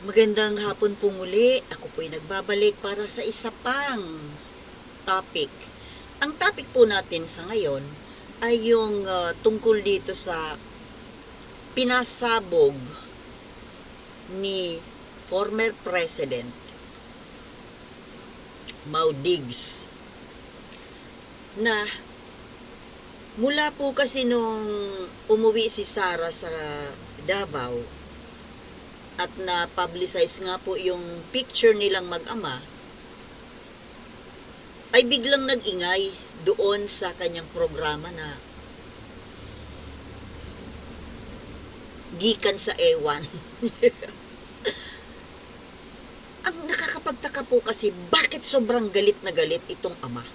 Magandang hapon po muli. Ako po'y nagbabalik para sa isa pang topic. Ang topic po natin sa ngayon ay yung tungkol dito sa pinasabog ni former President Mau Diggs na mula po kasi nung umuwi si Sara sa Davao at na-publicize nga po yung picture nilang mag-ama, ay biglang nag-ingay doon sa kanyang programa na gikan sa ewan. Ang nakakapagtaka po kasi, bakit sobrang galit na galit itong ama?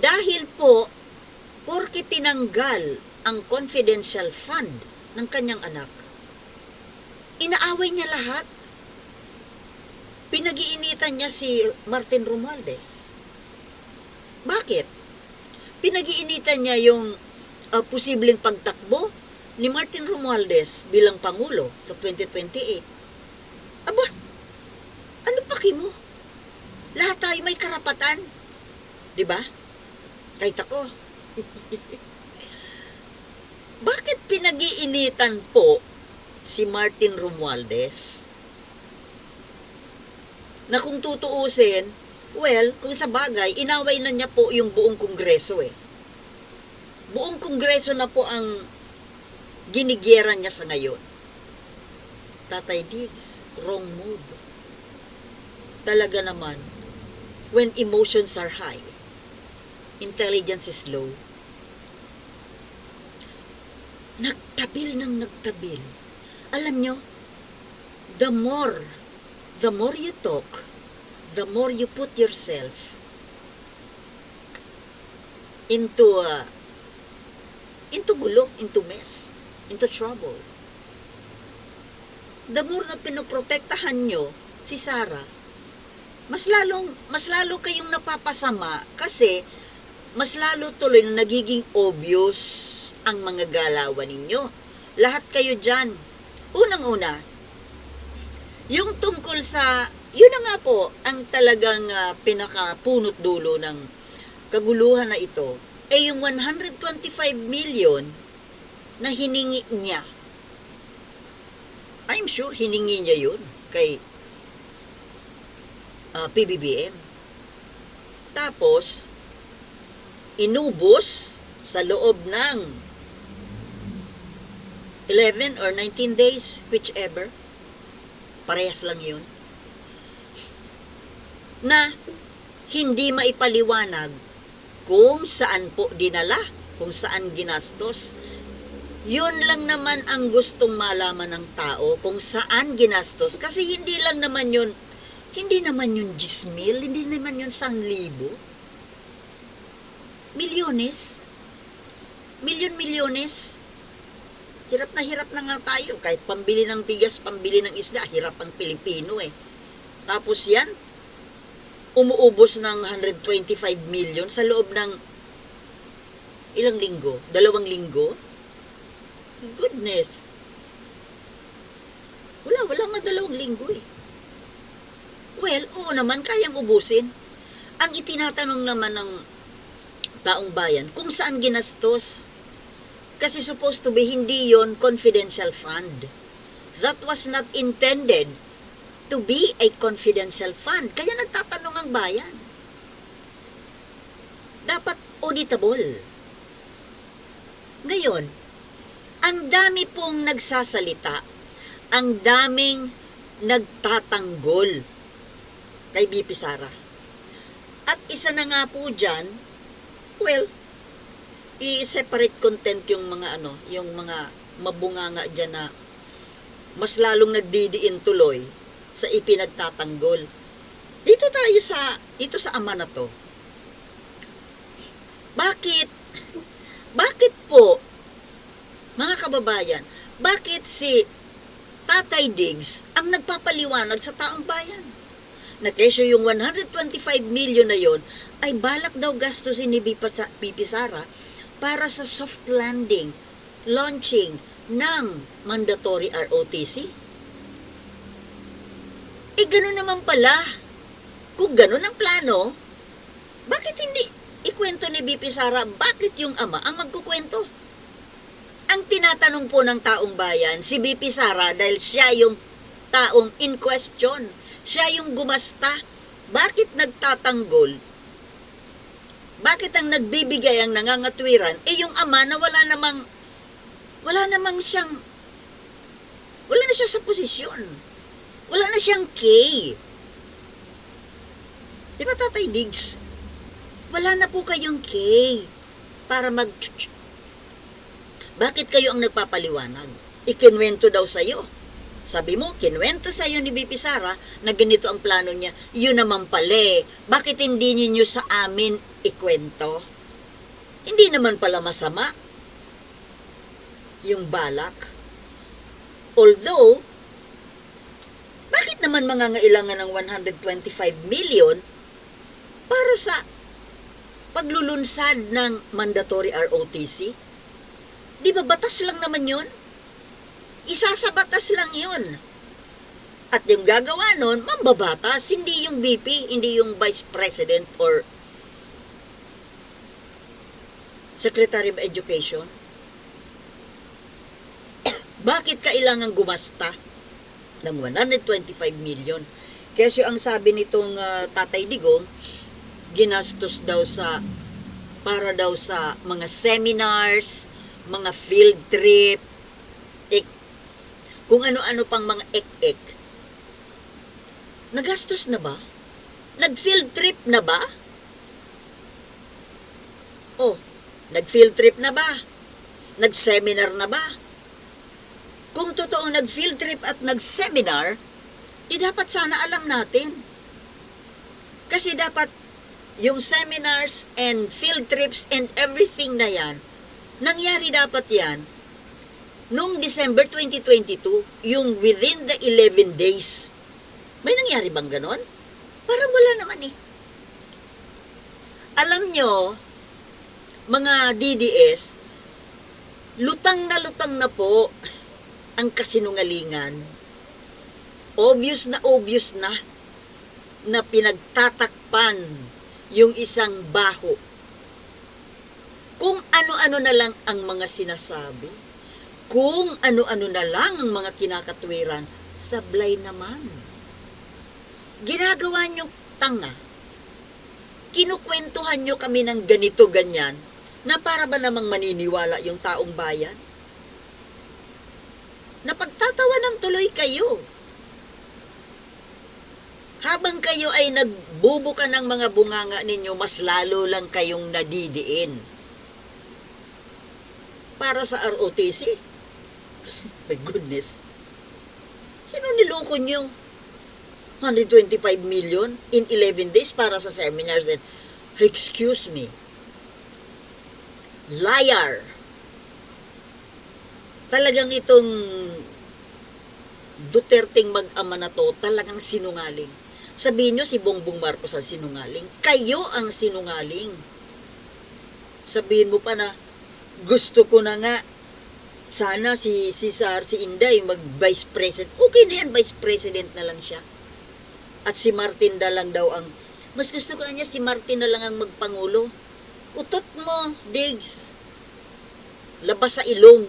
Dahil po, porke tinanggal ang confidential fund ng kanyang anak, inaaway niya lahat. Pinag-iinitan niya si Martin Romualdez. Bakit? Pinag-iinitan niya yung posibleng pagtakbo ni Martin Romualdez bilang Pangulo sa 2028. Aba, ano paki mo? Lahat tayo may karapatan. Diba? Kahit ako. Bakit pinag-iinitan po si Martin Romualdez? Na kung tutuusin, well, kung sa bagay, inaway na niya po yung buong Kongreso eh. Buong Kongreso na po ang ginigyera niya sa ngayon. Tatay Diggs, wrong move. Talaga naman, when emotions are high, intelligence is low. Nagtabil ng nagtabil. Alam nyo, the more you talk, the more you put yourself into gulo, into mess, into trouble. The more na pinoprotektahan nyo si Sara, mas lalo kayong napapasama kasi mas lalo tuloy na nagiging obvious ang mga galawan ninyo. Lahat kayo dyan. Unang-una, yung tungkol sa, yun na nga po, ang talagang pinakapunot dulo ng kaguluhan na ito, ay yung 125 million na hiningi niya. I'm sure hiningi niya yun kay PBBM. Tapos, inubos sa loob ng 11 or 19 days, whichever, parehas lang yun, na hindi maipaliwanag kung saan po dinala, kung saan ginastos. Yun lang naman ang gustong malaman ng tao, kung saan ginastos. Kasi hindi naman yun 10,000, hindi naman yun 1,000. Milyones. Milyon-milyones. Hirap na nga tayo. Kahit pambili ng bigas, pambili ng isda, hirap ang Pilipino eh. Tapos yan, umuubos ng 125 million sa loob ng ilang linggo? 2 linggo? Goodness. Wala nga 2 linggo eh. Well, oo naman, kayang ubusin. Ang itinatanong naman ng taong bayan, kung saan ginastos. Kasi supposed to be, hindi yon confidential fund. That was not intended to be a confidential fund. Kaya nagtatanong ang bayan. Dapat auditable. Ngayon, ang dami pong nagsasalita, ang daming nagtatanggol kay BP Sara. At isa na nga po dyan, well, i-separate content yung mga yung mga mabunganga dyan na mas lalong nagdidiin tuloy sa ipinagtatanggol. Dito sa ama na to. Bakit po, mga kababayan, bakit si Tatay Diggs ang nagpapaliwanag sa taong bayan? Na kesyo yung 125 million na yon ay balak daw gastusin ni BP Sara para sa soft landing, launching ng mandatory ROTC. gano'n naman pala. Kung gano'n ang plano, bakit hindi ikwento ni BP Sara bakit yung ama ang magkukwento? Ang tinatanong po ng taong bayan, si BP Sara, dahil siya yung taong in question, siya yung gumasta. Bakit nagtatanggol? Bakit ang nagbibigay ang nangangatwiran? Yung ama na wala namang siyang, wala na siya sa posisyon. Wala na siyang K. Di ba, Tatay Diggs? Wala na po kayong K para Bakit kayo ang nagpapaliwanag? Ikinwento daw sa'yo. Sabi mo, kinwento sa'yo ni BP Sara na ganito ang plano niya. Yun naman pala. Bakit hindi ninyo sa amin ikwento? Hindi naman pala masama yung balak. Although, bakit naman mangangailangan ng 125 million para sa paglulunsad ng mandatory ROTC? Di ba batas lang naman yun? Isa sa batas lang yun. At yung gagawa nun, mambabatas, hindi yung BP, hindi yung Vice President or Secretary of Education. Bakit kailangan gumasta ng 125 million? Kasi ang sabi nitong Tatay Digong, ginastos daw para daw sa mga seminars, mga field trip, kung ano-ano pang mga ek-ek. Nagastos na ba? Nag-field trip na ba? Oh, nag-field trip na ba? Nag-seminar na ba? Kung totoong nag-field trip at nag-seminar, di dapat sana alam natin. Kasi dapat yung seminars and field trips and everything na yan, nangyari dapat yan noong December 2022, yung within the 11 days. May nangyari bang ganon? Parang wala naman eh. Alam nyo, mga DDS, lutang na po ang kasinungalingan. Obvious na pinagtatakpan yung isang baho. Kung ano-ano na lang ang mga sinasabi, kung ano-ano na lang ang mga kinakatwiran, sablay naman. Ginagawa nyo tanga. Kinukwentuhan nyo kami ng ganito-ganyan, na para ba namang maniniwala yung taong bayan? Napagtatawanan tuloy kayo. Habang kayo ay nagbubuka ng mga bunganga ninyo, mas lalo lang kayong nadidiin. Para sa ROTC. My goodness. Sino niloko nyo? 125 million in 11 days para sa seminars. And, excuse me. Liar. Talagang itong Duterteng mag-ama na to, talagang sinungaling. Sabihin nyo si Bongbong Marcos ang sinungaling. Kayo ang sinungaling. Sabihin mo pa na, gusto ko na nga, sana si Inday mag-vice president. Okay na yan, vice president na lang siya. At si Martin na lang daw ang, mas gusto ko niya si Martin na lang ang magpangulo. Utot mo, Diggs. Labas sa ilong.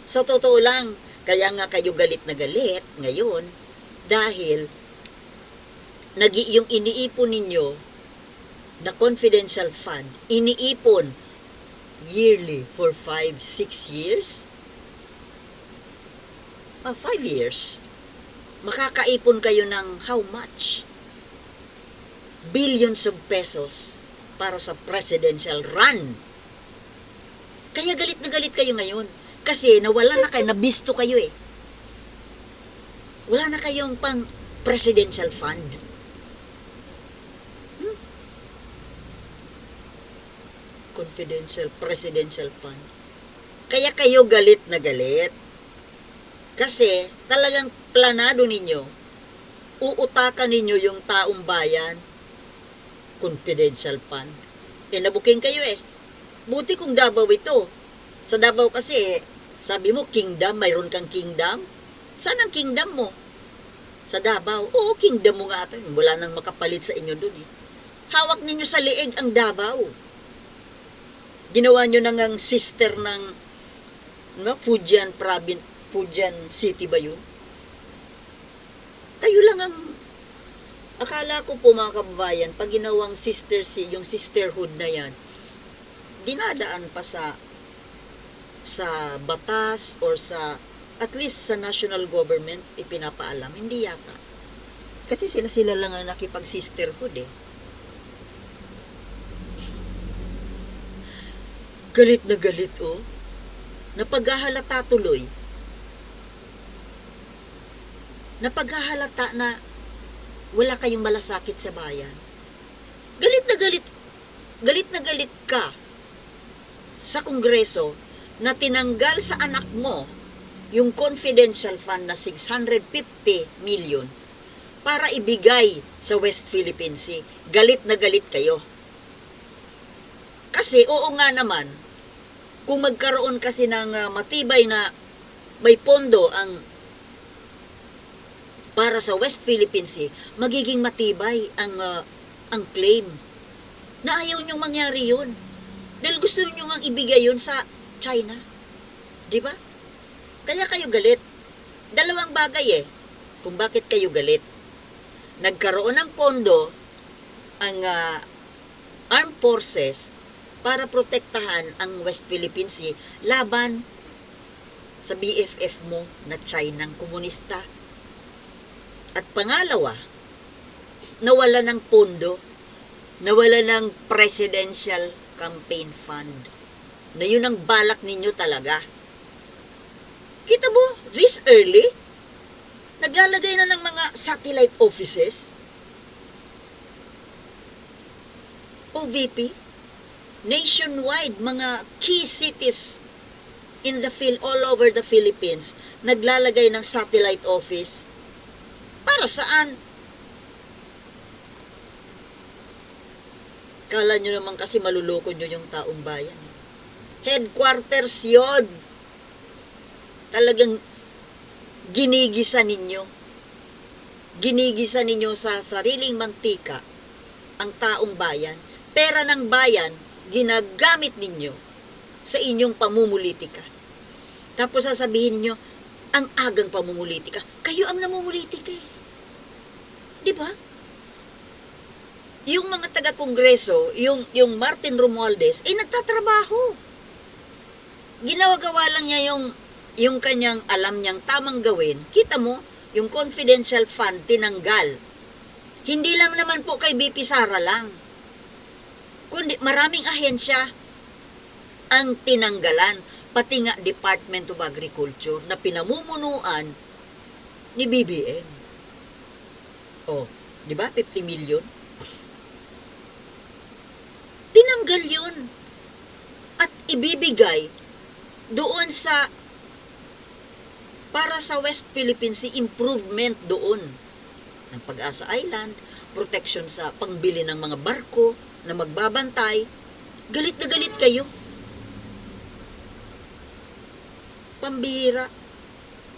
Sa totoo lang, kaya nga kayo galit na galit ngayon, dahil yung iniipon ninyo na confidential fund, iniipon yearly for 5-6 years? 5 years. Makakaipon kayo ng how much? Billions of pesos para sa presidential run. Kaya galit na galit kayo ngayon. Kasi nawala na kayo, nabisto kayo eh. Wala na kayong pang presidential fund. Confidential presidential fund. Kaya kayo galit na galit. Kasi talagang planado ninyo, uutakan ninyo yung taong bayan, confidential fund. Nabuking kayo eh. Buti kung Davao ito. Sa Davao kasi, sabi mo kingdom, mayroon kang kingdom. Saan ang kingdom mo? Sa Davao. Oo, kingdom mo nga ito. Wala nang makapalit sa inyo dun eh. Hawak ninyo sa liig ang Davao. Ginawa nyo na ngang sister ng Fujian province, Fujian City ba yun? Kayo lang ang, akala ko po mga kababayan, pag ginawang yung sisterhood na yan, dinadaan pa sa batas or sa, at least sa national government, ipinapaalam. Hindi yata. Kasi sila lang ang nakipag-sisterhood eh. Galit na galit oh. Napaghahalata tuloy. Napaghahalata na wala kayong malasakit sa bayan. Galit na galit. Galit na galit ka sa Kongreso na tinanggal sa anak mo yung confidential fund na 650 million para ibigay sa West Philippine Sea. Galit na galit kayo. Kasi oo nga naman, kung magkaroon kasi ng matibay na may pondo para sa West Philippine Sea, magiging matibay ang claim. Na ayaw niyong mangyari yun. Dahil gusto niyo nga ibigay yun sa China. Di ba? Kaya kayo galit. Dalawang bagay kung bakit kayo galit. Nagkaroon ng pondo ang armed forces para protektahan ang West Philippine Sea laban sa BFF mo na Chinang komunista. At pangalawa, nawala ng pondo, nawala ng presidential campaign fund. Na yun ang balak ninyo talaga. Kita mo, this early, naglalagay na ng mga satellite offices, OVP, nationwide, mga key cities all over the Philippines, naglalagay ng satellite office. Para saan? Kala nyo naman kasi maluloko nyo yung taong bayan. Headquarters yun. Talagang ginigisa ninyo. Ginigisa ninyo sa sariling mantika ang taong bayan. Pera ng bayan, ginagamit ninyo sa inyong pamumulitika. Tapos sasabihin nyo, ang agang pamumulitika. Kayo ang namumulitika eh. Di ba? Yung mga taga-kongreso, yung Martin Romualdez, nagtatrabaho. Ginagawa lang niya yung kanyang alam niyang tamang gawin. Kita mo, yung confidential fund tinanggal. Hindi lang naman po kay BP Sara lang. Kundi maraming ahensya ang tinanggalan, pati nga Department of Agriculture na pinamumunuan ni BBM. Oh, di ba? 50 million. Tinanggal yun. At ibibigay doon para sa West Philippine Sea, improvement doon. Ng Pag-asa Island, protection sa pangbili ng mga barko na magbabantay. Galit na galit kayo. Pambira.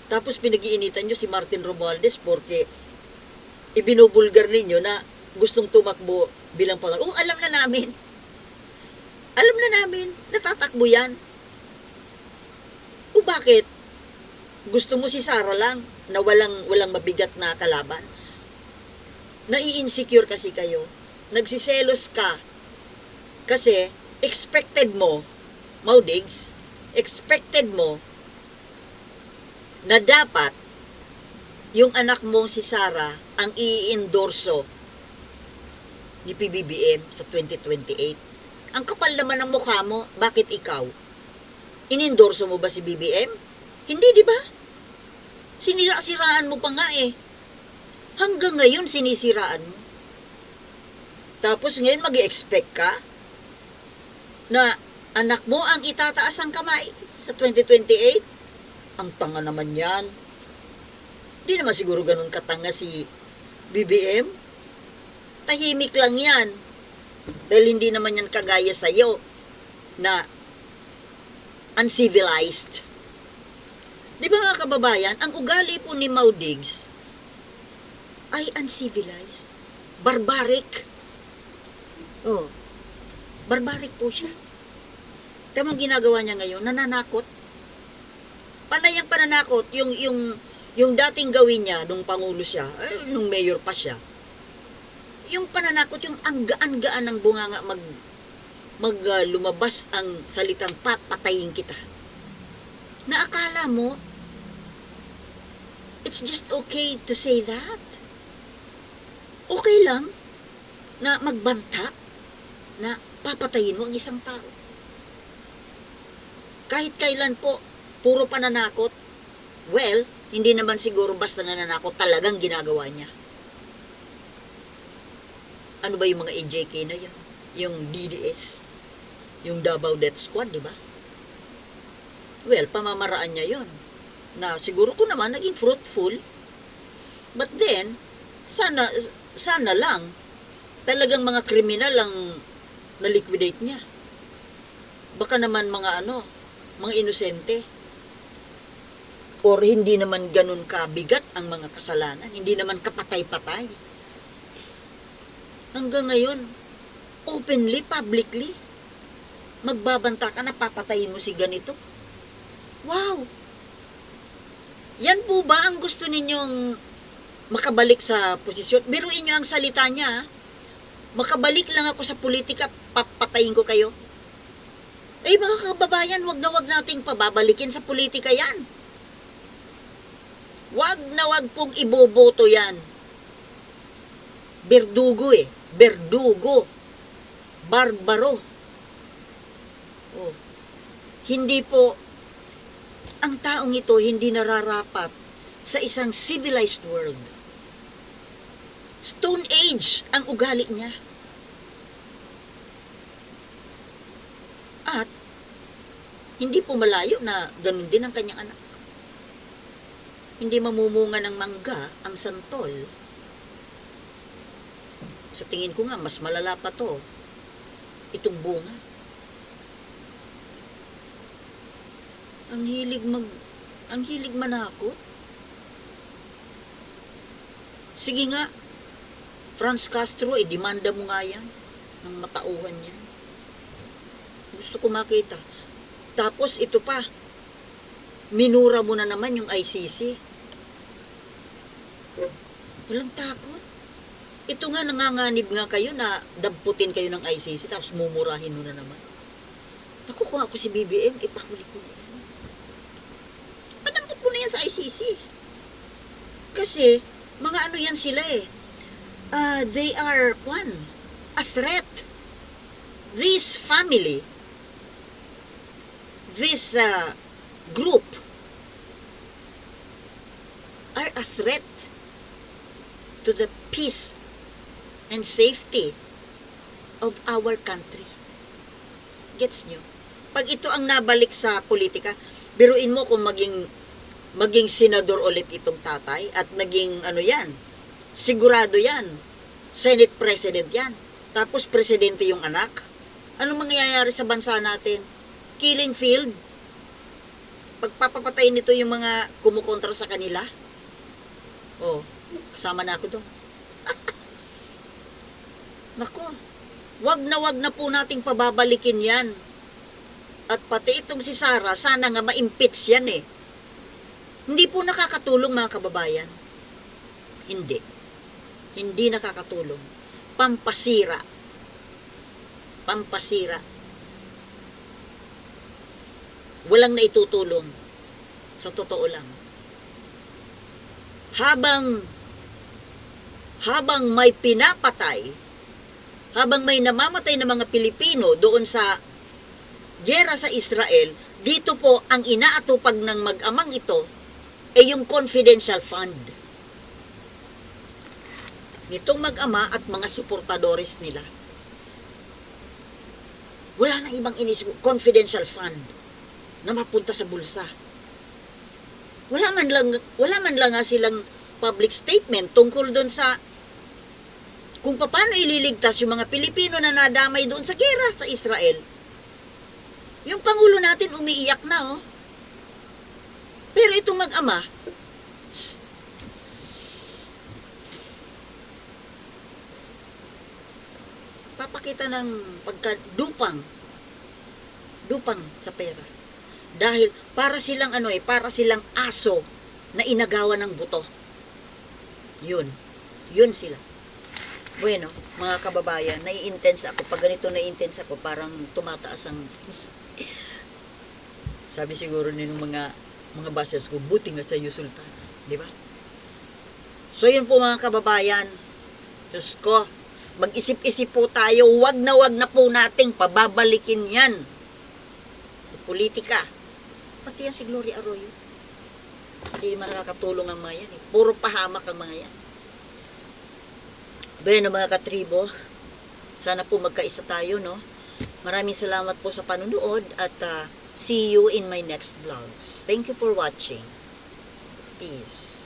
Tapos pinag-iinitan nyo si Martin Romualdez porque ibinubulgar ninyo na gustong tumakbo bilang Pangulo. Oh, alam na namin. Alam na namin. Natatakbo yan. O bakit? Gusto mo si Sara lang na walang mabigat na kalaban? Nai-insecure kasi kayo. Nagsiselos ka. Kasi expected mo, Maudigs, expected mo na dapat yung anak mong si Sara ang i-endorso ni PBBM sa 2028. Ang kapal naman ng mukha mo, bakit ikaw? Inendorso mo ba si BBM? Hindi, di ba? Sinira-siraan mo pa nga eh. Hanggang ngayon sinisiraan mo. Tapos ngayon mag-i-expect ka na anak mo ang itataas ang kamay sa 2028? Ang tanga naman yan. Di naman siguro ganun katanga si BBM. Tahimik lang yan. Dahil hindi naman yan kagaya sa'yo na uncivilized. Di ba mga kababayan, ang ugali po ni Maudigs, ay uncivilized. Barbaric. Oh, barbaric po siya. Tamang ginagawa niya ngayon, nananakot. Panay ang pananakot, yung dating gawin niya nung pangulo siya, nung mayor pa siya. Yung pananakot, yung ang gaan-gaan ng bunganga lumabas ang salitang papatayin kita. Na akala mo, it's just okay to say that. Okay lang na magbanta na papatayin mo ang isang tao. Kahit kailan po, puro pananakot. Well, hindi naman siguro basta nananakot, talagang ginagawa niya. Ano ba yung mga AJK na yan? Yung DDS, yung Davao Death Squad, di ba? Well, pamamaraan niya yon na siguro ko naman naging fruitful. But then, sana lang, talagang mga kriminal ang na-liquidate niya. Baka naman mga inosente. Or hindi naman ganun kabigat ang mga kasalanan. Hindi naman kapatay-patay. Hanggang ngayon, openly, publicly, magbabanta ka na papatayin mo si ganito. Wow! Yan po ba ang gusto ninyong makabalik sa posisyon? Biruin nyo ang salita niya. Makabalik lang ako sa politika, papatayin ko kayo. Mga kababayan, wag nating pababalikin sa politika yan. Wag pong iboboto yan. Berdugo Berdugo. Barbaro. Oh. Hindi po, ang taong ito hindi nararapat sa isang civilized world. Stone Age ang ugali niya. At, hindi po malayo na ganun din ang kanyang anak. Hindi mamumunga ng mangga ang santol. Sa tingin ko nga, mas malala pa to. Itong bunga. Ang hilig manakot. Sige nga, Franz Castro, demanda mo nga yan ng matauhan niya. Gusto ko makita. Tapos ito pa, minura mo na naman yung ICC. Walang takot. Ito nga, nanganganib nga kayo na damputin kayo ng ICC, tapos mumurahin mo na naman. Naku, kung ako si BBM, ipahuli ko na yan. Padampot mo na yan sa ICC. Kasi, mga ano yan sila they are, a threat. This family, this group, are a threat to the peace and safety of our country. Gets nyo? Pag ito ang nabalik sa politika, biruin mo kung maging senador ulit itong tatay at naging sigurado yan. Senate President yan. Tapos presidente yung anak. Anong mangyayari sa bansa natin? Killing field? Pagpapapatay nito yung mga kumukontra sa kanila? Kasama na ako doon. Nako, wag na po nating pababalikin yan. At pati itong si Sara, sana nga ma-impeach yan Hindi po nakakatulong mga kababayan. Hindi. Hindi nakakatulong. Pampasira. Walang naitutulong. Sa totoo lang. Habang may pinapatay, habang may namamatay na mga Pilipino doon sa giyera sa Israel, dito po ang inaatupag ng mag-amang ito ay yung confidential fund nitong mag-ama at mga suportadores nila. Wala nang ibang inisip, confidential fund na mapunta sa bulsa. Wala man lang nga silang public statement tungkol doon sa kung paano ililigtas yung mga Pilipino na nadamay doon sa giyera sa Israel. Yung Pangulo natin umiiyak na Pero itong mag-ama, nagpapakita ng pagkadupang sa pera. Dahil para silang para silang aso na inagawan ng buto. Yun sila. Bueno, mga kababayan, nai-intense ako. Pag ganito nai-intense ako, parang tumataas ang sabi siguro ng mga bashers ko, buti nga sa iyo, Sultan. Di ba? So, yun po mga kababayan. Diyos ko, mag-isip-isip po tayo. Wag na po nating pababalikin yan. Politika. Pati yan si Gloria Arroyo. Hindi makakatulong ang mga yan. Puro pahamak ang mga yan. Bueno mga katribo, sana po magkaisa tayo, no? Maraming salamat po sa panunood at see you in my next vlogs. Thank you for watching. Peace.